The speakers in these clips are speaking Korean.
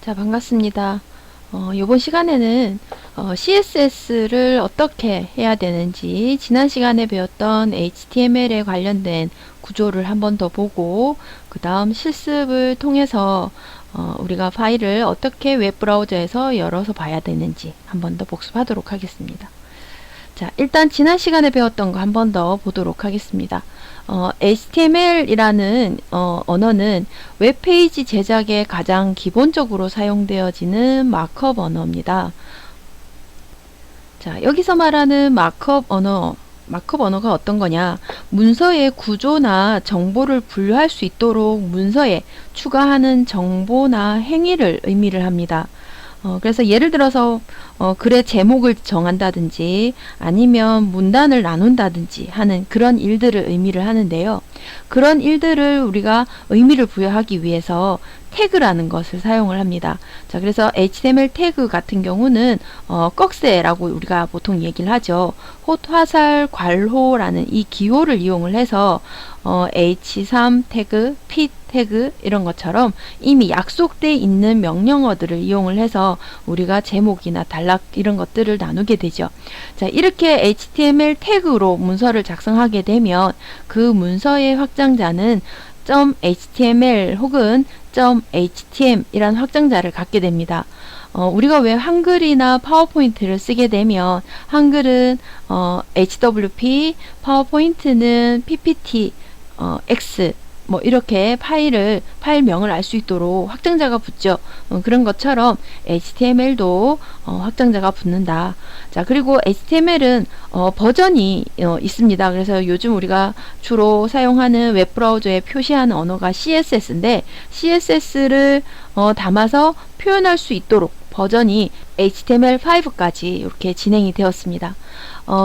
자, 반갑습니다. 이번 시간에는 CSS를 어떻게 해야 되는지 지난 시간에 배웠던 HTML에 관련된 구조를 한 번 더 보고 그 다음 실습을 통해서 우리가 파일을 어떻게 웹브라우저에서 열어서 봐야 되는지 한 번 더 복습하도록 하겠습니다. 자, 일단 지난 시간에 배웠던 거 한 번 더 보도록 하겠습니다. HTML이라는 언어는 웹페이지 제작에 가장 기본적으로 사용되어지는 마크업 언어입니다. 자, 여기서 말하는 마크업 언어가 어떤 거냐? 문서의 구조나 정보를 분류할 수 있도록 문서에 추가하는 정보나 행위를 의미를 합니다. 그래서 예를 들어서 글의 제목을 정한다든지 아니면 문단을 나눈다든지 하는 그런 일들을 의미를 하는데요. 그런 일들을 우리가 의미를 부여하기 위해서 태그라는 것을 사용을 합니다. 자, 그래서 HTML 태그 같은 경우는 꺽쇠라고 우리가 보통 얘기를 하죠. 홑, 화살, 괄호라는 이 기호를 이용을 해서 H3 태그, P 태그 이런 것처럼 이미 약속되어 있는 명령어들을 이용을 해서 우리가 제목이나 단락 이런 것들을 나누게 되죠. 자, 이렇게 HTML 태그로 문서를 작성하게 되면 그 문서의 확장자는 .html 혹은 .htm 이란 확장자를 갖게 됩니다. 우리가 왜 한글이나 파워포인트를 쓰게 되면 한글은 HWP, 파워포인트는 PPT, X 뭐 이렇게 파일명을 알 수 있도록 확장자가 붙죠. 그런 것처럼 HTML도 확장자가 붙는다. 자, 그리고 HTML은 버전이 있습니다. 그래서 요즘 우리가 주로 사용하는 웹브라우저에 표시하는 언어가 CSS인데 CSS를 담아서 표현할 수 있도록 버전이 HTML5까지 이렇게 진행이 되었습니다.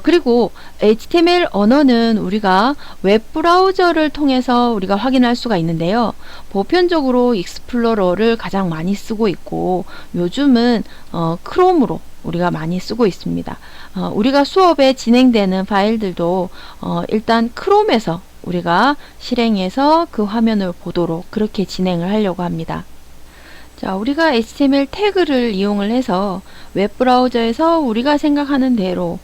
그리고 HTML 언어는 우리가 웹브라우저를 통해서 우리가 확인할 수가 있는데요. 보편적으로 익스플로러를 가장 많이 쓰고 있고 요즘은 크롬으로 우리가 많이 쓰고 있습니다. 우리가 수업에 진행되는 파일들도 일단 크롬에서 우리가 실행해서 그 화면을 보도록 그렇게 진행을 하려고 합니다. 자, 우리가 HTML 태그를 이용을 해서 웹브라우저에서 우리가 생각하는 대로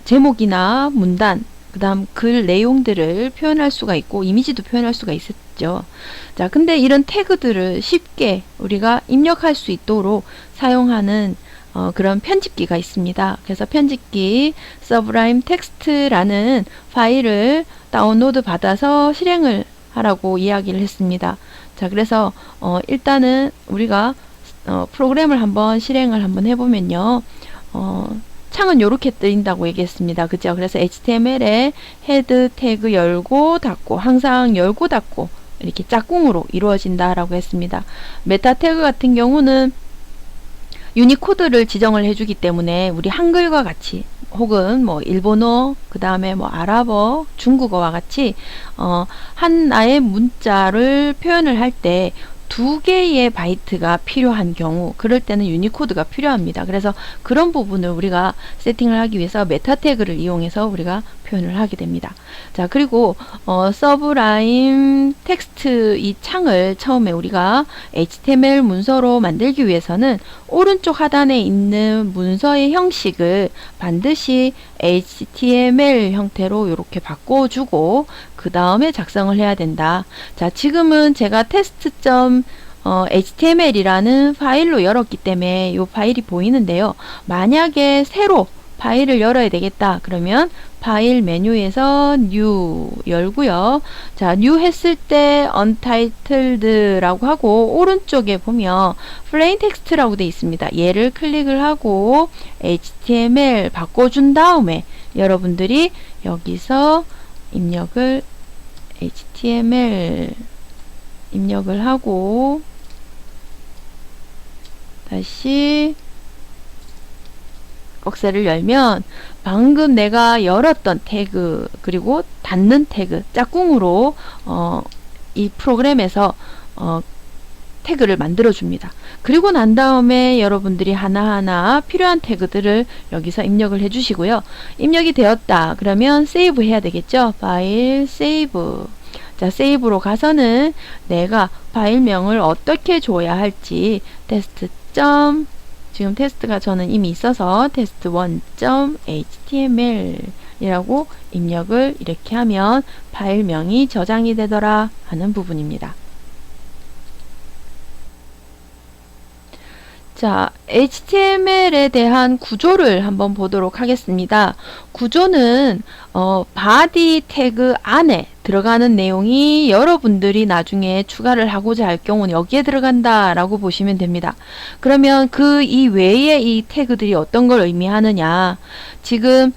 제목이나 문단, 그 다음 글 내용들을 표현할 수가 있고 이미지도 표현할 수가 있었죠. 자, 근데 이런 태그들을 쉽게 우리가 입력할 수 있도록 사용하는 그런 편집기가 있습니다. 그래서 편집기 서브라임 텍스트라는 파일을 다운로드 받아서 실행을 하라고 이야기를 했습니다. 자, 그래서 일단은 우리가 프로그램을 한번 실행을 한번 해보면요. 창은 이렇게 뜨인다고 얘기했습니다. 그죠? 그래서 HTML에 헤드 태그 열고 닫고 항상 열고 닫고 이렇게 짝꿍으로 이루어진다라고 했습니다. 메타 태그 같은 경우는 유니코드를 지정을 해주기 때문에 우리 한글과 같이 혹은 뭐 일본어, 그 다음에 뭐 아랍어, 중국어와 같이 하나의 문자를 표현을 할 때 두 개의 바이트가 필요한 경우 그럴 때는 유니코드가 필요합니다. 그래서 그런 부분을 우리가 세팅을 하기 위해서 메타 태그를 이용해서 우리가 표현을 하게 됩니다. 자, 그리고 서브라임 텍스트 이 창을 처음에 우리가 HTML 문서로 만들기 위해서는 오른쪽 하단에 있는 문서의 형식을 반드시 HTML 형태로 이렇게 바꿔주고 그 다음에 작성을 해야 된다. 자, 지금은 제가 test.html이라는 파일로 열었기 때문에 이 파일이 보이는데요. 만약에 새로 파일을 열어야 되겠다. 그러면 파일 메뉴에서 new 열고요. 자, new 했을 때 untitled라고 하고 오른쪽에 보면 plain text라고 되어 있습니다. 얘를 클릭을 하고 HTML 바꿔준 다음에 여러분들이 여기서 HTML 입력을 하고 다시 꺽쇠를 열면 방금 내가 열었던 태그 그리고 닫는 태그 짝꿍으로 이 프로그램에서 태그를 만들어 줍니다. 그리고 난 다음에 여러분들이 하나하나 필요한 태그들을 여기서 입력을 해 주시고요. 입력이 되었다 그러면 세이브 해야 되겠죠. 파일 세이브. 자, 세이브로 가서는 내가 파일명을 어떻게 줘야 할지 테스트 점, 지금 테스트가 저는 이미 있어서 test1.html 이라고 입력을 이렇게 하면 파일명이 저장이 되더라 하는 부분입니다. 자, HTML에 대한 구조를 한번 보도록 하겠습니다. 구조는 body 태그 안에 들어가는 내용이 여러분들이 나중에 추가를 하고자 할 경우는 여기에 들어간다 라고 보시면 됩니다. 그러면 그 이외에 이 태그들이 어떤 걸 의미하느냐, 지금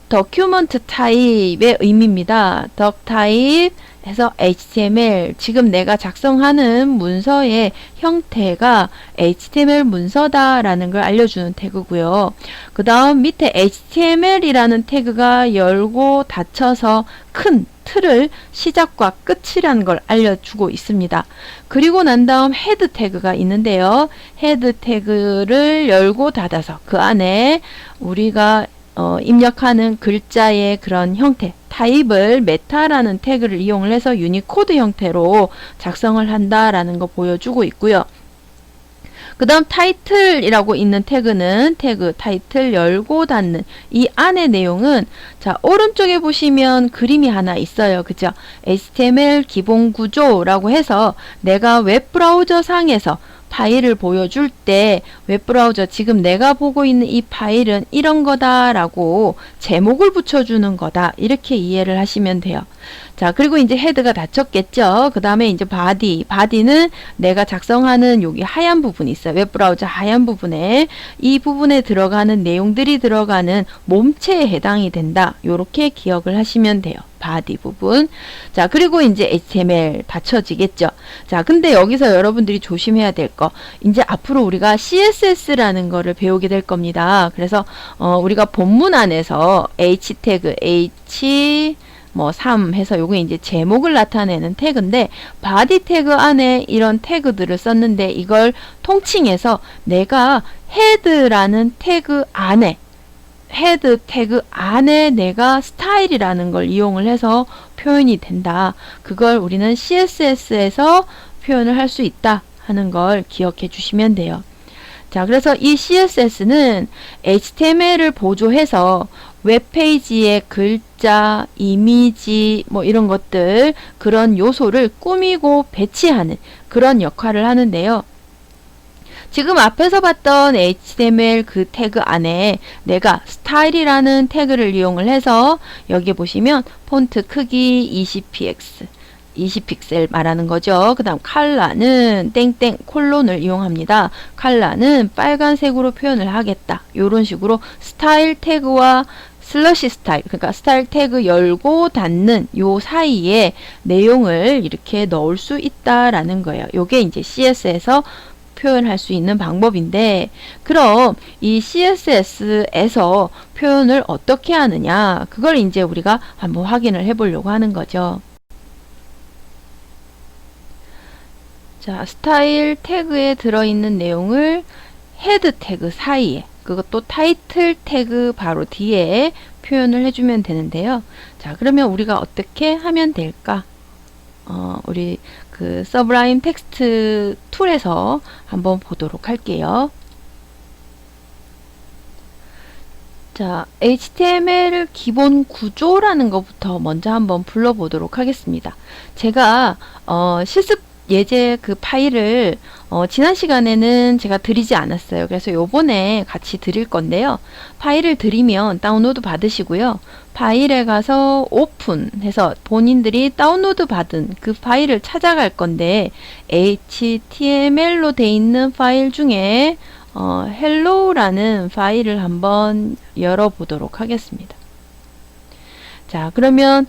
document type의 의미입니다. doc type 해서 HTML, 지금 내가 작성하는 문서의 형태가 HTML 문서다 라는 걸 알려주는 태그고요. 그 다음 밑에 HTML이라는 태그가 열고 닫혀서 큰 틀을 시작과 끝이라는 걸 알려주고 있습니다. 그리고 난 다음 헤드 태그가 있는데요. 헤드 태그를 열고 닫아서 그 안에 우리가 입력하는 글자의 그런 형태, 타입을 메타라는 태그를 이용을 해서 유니코드 형태로 작성을 한다라는 거 보여주고 있고요. 그 다음 타이틀이라고 있는 태그는 태그 타이틀 열고 닫는 이 안의 내용은, 자, 오른쪽에 보시면 그림이 하나 있어요. 그죠? HTML 기본 구조라고 해서 내가 웹브라우저 상에서 파일을 보여줄 때 웹브라우저 지금 내가 보고 있는 이 파일은 이런 거다 라고 제목을 붙여주는 거다, 이렇게 이해를 하시면 돼요. 자, 그리고 이제 헤드가 닫혔겠죠. 그 다음에 이제 바디는 내가 작성하는 여기 하얀 부분이 있어요. 웹브라우저 하얀 부분에 이 부분에 들어가는 내용들이 들어가는 몸체에 해당이 된다, 요렇게 기억을 하시면 돼요. 바디 부분. 자, 그리고 이제 HTML 닫혀지겠죠. 자, 근데 여기서 여러분들이 조심해야 될 거, 이제 앞으로 우리가 CSS라는 거를 배우게 될 겁니다. 그래서 우리가 본문 안에서 H 태그, H 3 해서 요게 이제 제목을 나타내는 태그인데, 바디 태그 안에 이런 태그들을 썼는데 이걸 통칭해서 내가 헤드라는 태그 안에, 헤드 태그 안에 내가 스타일이라는 걸 이용을 해서 표현이 된다. 그걸 우리는 CSS에서 표현을 할 수 있다 하는 걸 기억해 주시면 돼요. 자, 그래서 이 CSS는 HTML을 보조해서 웹페이지의 글자, 이미지, 이런 것들, 그런 요소를 꾸미고 배치하는 그런 역할을 하는데요. 지금 앞에서 봤던 HTML 그 태그 안에 내가 스타일이라는 태그를 이용을 해서 여기 보시면 폰트 크기 20px, 20픽셀 말하는 거죠. 그 다음 컬러는 땡땡 콜론을 이용합니다. 컬러는 빨간색으로 표현을 하겠다. 이런 식으로 스타일 태그와 슬러시 스타일, 그러니까 스타일 태그 열고 닫는 요 사이에 내용을 이렇게 넣을 수 있다라는 거예요. 요게 이제 CSS에서 표현할 수 있는 방법인데, 그럼 이 CSS에서 표현을 어떻게 하느냐, 그걸 이제 우리가 한번 확인을 해 보려고 하는 거죠. 자, 스타일 태그에 들어있는 내용을 헤드 태그 사이에, 그것도 타이틀 태그 바로 뒤에 표현을 해주면 되는데요. 자, 그러면 우리가 어떻게 하면 될까? 우리 그 서브라임 텍스트 툴에서 한번 보도록 할게요. 자, HTML 기본 구조라는 것부터 먼저 한번 불러보도록 하겠습니다. 제가 실습 예제 그 파일을 지난 시간에는 제가 드리지 않았어요. 그래서 요번에 같이 드릴 건데요. 파일을 드리면 다운로드 받으시고요. 파일에 가서 오픈해서 본인들이 다운로드 받은 그 파일을 찾아갈 건데, HTML로 돼 있는 파일 중에 hello라는 파일을 한번 열어보도록 하겠습니다. 자, 그러면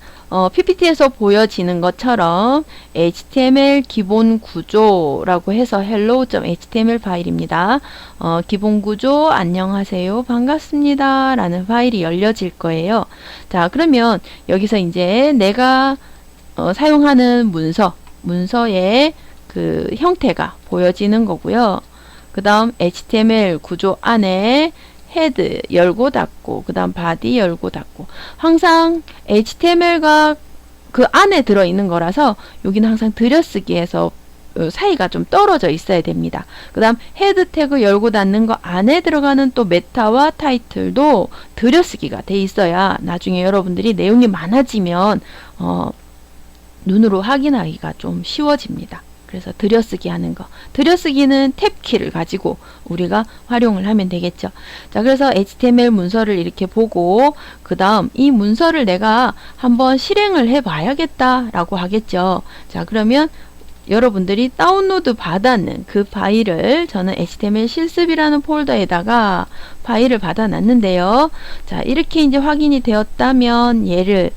PPT에서 보여지는 것처럼 HTML 기본 구조라고 해서 hello.html 파일입니다. 기본 구조 안녕하세요 반갑습니다 라는 파일이 열려질 거예요. 자, 그러면 여기서 이제 내가 사용하는 문서의 그 형태가 보여지는 거고요. 그 다음 HTML 구조 안에 헤드 열고 닫고, 그 다음 바디 열고 닫고, 항상 HTML과 그 안에 들어있는 거라서 여기는 항상 들여쓰기에서 사이가 좀 떨어져 있어야 됩니다. 그 다음 헤드 태그 열고 닫는 거 안에 들어가는 또 메타와 타이틀도 들여쓰기가 돼 있어야 나중에 여러분들이 내용이 많아지면 눈으로 확인하기가 좀 쉬워집니다. 그래서 들여쓰기 하는 거. 들여쓰기는 탭키를 가지고 우리가 활용을 하면 되겠죠. 자, 그래서 HTML 문서를 이렇게 보고 그 다음 이 문서를 내가 한번 실행을 해 봐야겠다라고 하겠죠. 자, 그러면 여러분들이 다운로드 받았는 그 파일을 저는 HTML 실습이라는 폴더에다가 파일을 받아 놨는데요. 자, 이렇게 이제 확인이 되었다면 얘를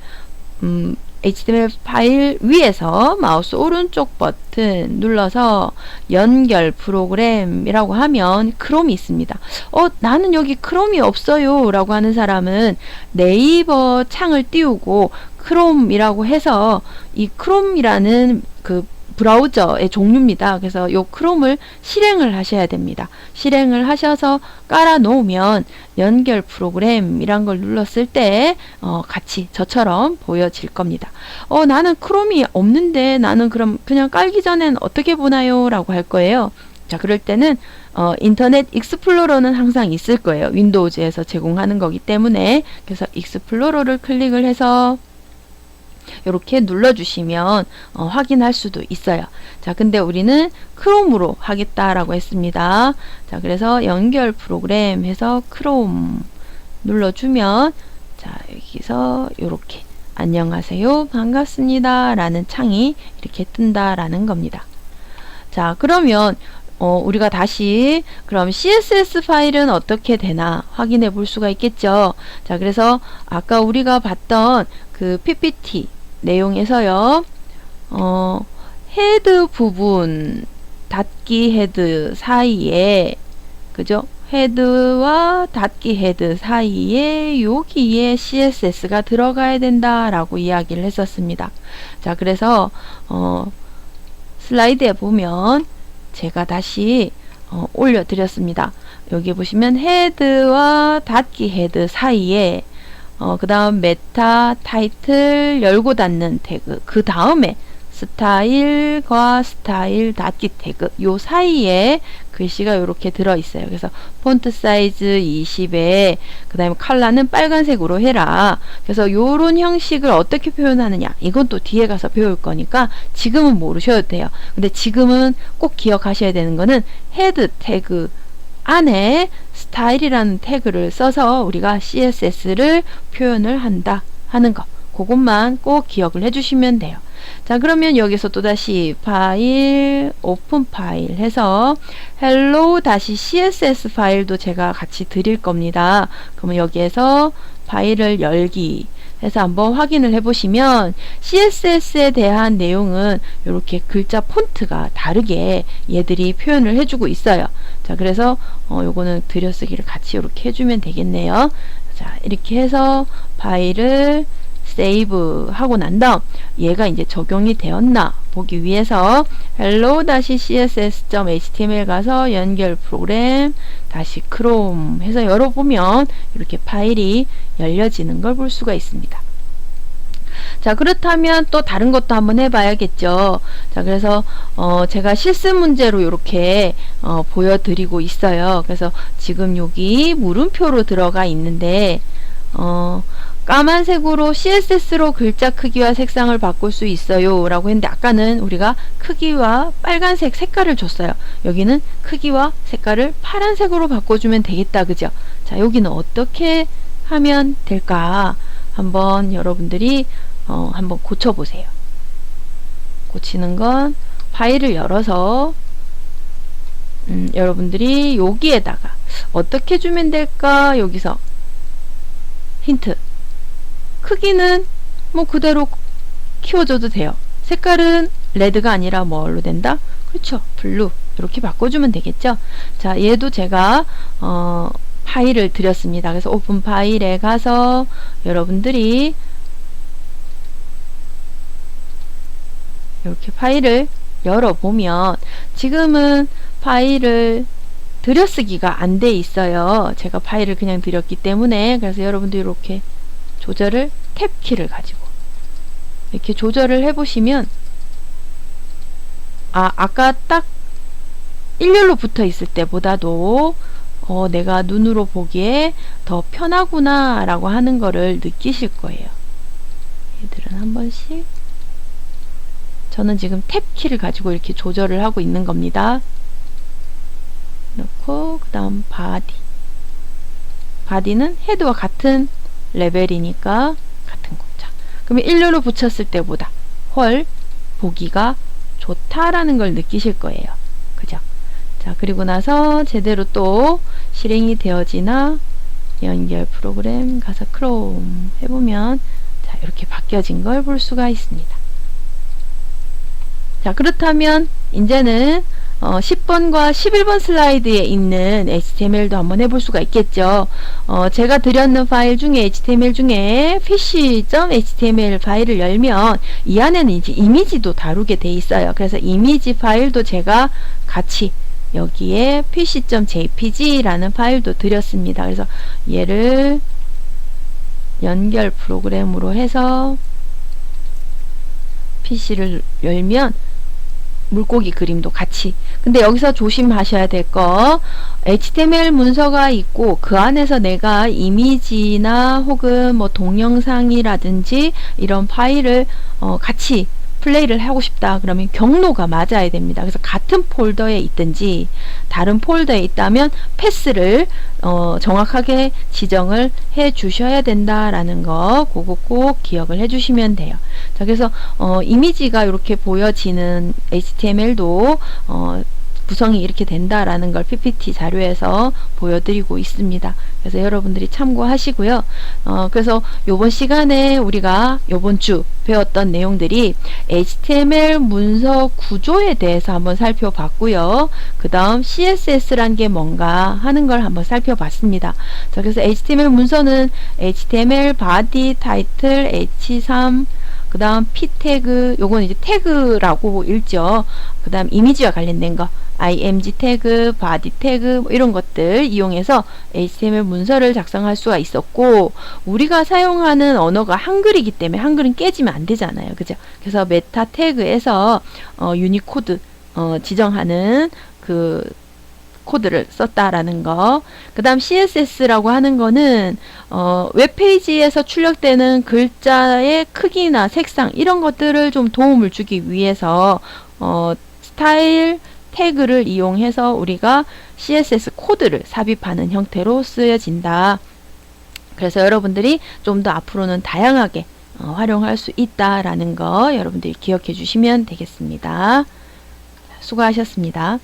HTML 파일 위에서 마우스 오른쪽 버튼 눌러서 연결 프로그램이라고 하면 크롬이 있습니다. 나는 여기 크롬이 없어요 라고 하는 사람은 네이버 창을 띄우고 크롬이라고 해서 이 크롬이라는 그 브라우저의 종류입니다. 그래서 요 크롬을 실행을 하셔야 됩니다. 실행을 하셔서 깔아 놓으면 연결 프로그램이란 걸 눌렀을 때 같이 저처럼 보여질 겁니다. 나는 크롬이 없는데 나는 그럼 그냥 깔기 전엔 어떻게 보나요? 라고 할 거예요. 자, 그럴 때는 인터넷 익스플로러는 항상 있을 거예요. 윈도우즈에서 제공하는 거기 때문에. 그래서 익스플로러를 클릭을 해서 이렇게 눌러주시면 확인할 수도 있어요. 자, 근데 우리는 크롬으로 하겠다라고 했습니다. 자, 그래서 연결 프로그램 해서 크롬 눌러주면 자, 여기서 이렇게 안녕하세요, 반갑습니다 라는 창이 이렇게 뜬다라는 겁니다. 자, 그러면 우리가 다시 그럼 CSS 파일은 어떻게 되나 확인해 볼 수가 있겠죠. 자, 그래서 아까 우리가 봤던 그 PPT 내용에서요, 헤드 부분, 닫기 헤드 사이에, 그죠? 헤드와 닫기 헤드 사이에 여기에 CSS가 들어가야 된다라고 이야기를 했었습니다. 자, 그래서 슬라이드에 보면 제가 다시 올려드렸습니다. 여기 보시면 헤드와 닫기 헤드 사이에 그 다음 메타, 타이틀, 열고 닫는 태그, 그 다음에 스타일과 스타일 닫기 태그 요 사이에 글씨가 이렇게 들어있어요. 그래서 폰트 사이즈 20에 그 다음에 컬러는 빨간색으로 해라. 그래서 요런 형식을 어떻게 표현하느냐, 이건 또 뒤에 가서 배울 거니까 지금은 모르셔도 돼요. 근데 지금은 꼭 기억하셔야 되는 거는 헤드 태그 안에 스타일이라는 태그를 써서 우리가 CSS를 표현을 한다 하는 거, 그것만 꼭 기억을 해주시면 돼요. 자, 그러면 여기서 또다시 파일, 오픈 파일 해서 hello-css 파일도 제가 같이 드릴 겁니다. 그러면 여기에서 파일을 열기 해서 한번 확인을 해보시면 CSS에 대한 내용은 이렇게 글자 폰트가 다르게 얘들이 표현을 해주고 있어요. 자, 그래서 요거는 들여쓰기를 같이 이렇게 해주면 되겠네요. 자, 이렇게 해서 파일을 세이브 하고 난 다음 얘가 이제 적용이 되었나 보기 위해서 hello-css.html 가서 연결 프로그램 다시 크롬 해서 열어보면 이렇게 파일이 열려지는 걸 볼 수가 있습니다. 자, 그렇다면 또 다른 것도 한번 해봐야겠죠. 자, 그래서 제가 실습 문제로 이렇게 보여드리고 있어요. 그래서 지금 여기 물음표로 들어가 있는데 까만색으로 CSS로 글자 크기와 색상을 바꿀 수 있어요 라고 했는데 아까는 우리가 크기와 빨간색 색깔을 줬어요. 여기는 크기와 색깔을 파란색으로 바꿔주면 되겠다, 그죠? 자, 여기는 어떻게 하면 될까 한번 여러분들이 한번 고쳐보세요. 고치는 건 파일을 열어서 여러분들이 여기에다가 어떻게 주면 될까, 여기서 힌트, 크기는 뭐 그대로 키워줘도 돼요. 색깔은 레드가 아니라 뭘로 된다? 그렇죠, 블루. 이렇게 바꿔주면 되겠죠. 자, 얘도 제가 파일을 드렸습니다. 그래서 오픈 파일에 가서 여러분들이 이렇게 파일을 열어보면 지금은 파일을 들여쓰기가 안 돼 있어요. 제가 파일을 그냥 드렸기 때문에. 그래서 여러분들 이렇게 조절을 탭키를 가지고 이렇게 조절을 해보시면 아까 딱 일렬로 붙어 있을 때보다도 내가 눈으로 보기에 더 편하구나 라고 하는 거를 느끼실 거예요. 얘들은 한 번씩 저는 지금 탭 키를 가지고 이렇게 조절을 하고 있는 겁니다. 넣고 그 다음 바디는 헤드와 같은 레벨이니까 같은 거. 자, 그러면 일렬로 붙였을 때보다 훨 보기가 좋다라는 걸 느끼실 거예요. 그죠? 자, 그리고 나서 제대로 또 실행이 되어지나 연결 프로그램 가서 크롬 해보면 자, 이렇게 바뀌어진 걸 볼 수가 있습니다. 자, 그렇다면 이제는 10번과 11번 슬라이드에 있는 HTML도 한번 해볼 수가 있겠죠. 제가 드렸는 파일 중에 HTML 중에 fish.html 파일을 열면 이 안에는 이제 이미지도 다루게 돼 있어요. 그래서 이미지 파일도 제가 같이 여기에 fish.jpg라는 파일도 드렸습니다. 그래서 얘를 연결 프로그램으로 해서 PC를 열면 물고기 그림도 같이. 근데 여기서 조심하셔야 될 거, HTML 문서가 있고 그 안에서 내가 이미지나 혹은 뭐 동영상이라든지 이런 파일을 같이 플레이를 하고 싶다 그러면 경로가 맞아야 됩니다. 그래서 같은 폴더에 있든지 다른 폴더에 있다면 패스를 정확하게 지정을 해 주셔야 된다라는 거 그거 꼭 기억을 해 주시면 돼요. 자, 그래서 이미지가 이렇게 보여지는 HTML도 구성이 이렇게 된다라는 걸 PPT 자료에서 보여드리고 있습니다. 그래서 여러분들이 참고하시고요. 그래서 요번 시간에 우리가 요번 주 배웠던 내용들이 HTML 문서 구조에 대해서 한번 살펴봤고요. 그 다음 CSS란 게 뭔가 하는 걸 한번 살펴봤습니다. 자, 그래서 HTML 문서는 HTML 바디, 타이틀, H3, 그 다음 P 태그, 요건 이제 태그라고 읽죠. 그 다음 이미지와 관련된 거, img 태그, 바디 태그, 뭐 이런 것들 이용해서 HTML 문서를 작성할 수가 있었고, 우리가 사용하는 언어가 한글이기 때문에 한글은 깨지면 안 되잖아요. 그죠? 그래서 메타 태그에서 유니코드 지정하는 그 코드를 썼다라는 거. 그 다음 CSS라고 하는 거는 웹페이지에서 출력되는 글자의 크기나 색상 이런 것들을 좀 도움을 주기 위해서 스타일 태그를 이용해서 우리가 CSS 코드를 삽입하는 형태로 쓰여진다. 그래서 여러분들이 좀 더 앞으로는 다양하게 활용할 수 있다라는 거 여러분들이 기억해 주시면 되겠습니다. 수고하셨습니다.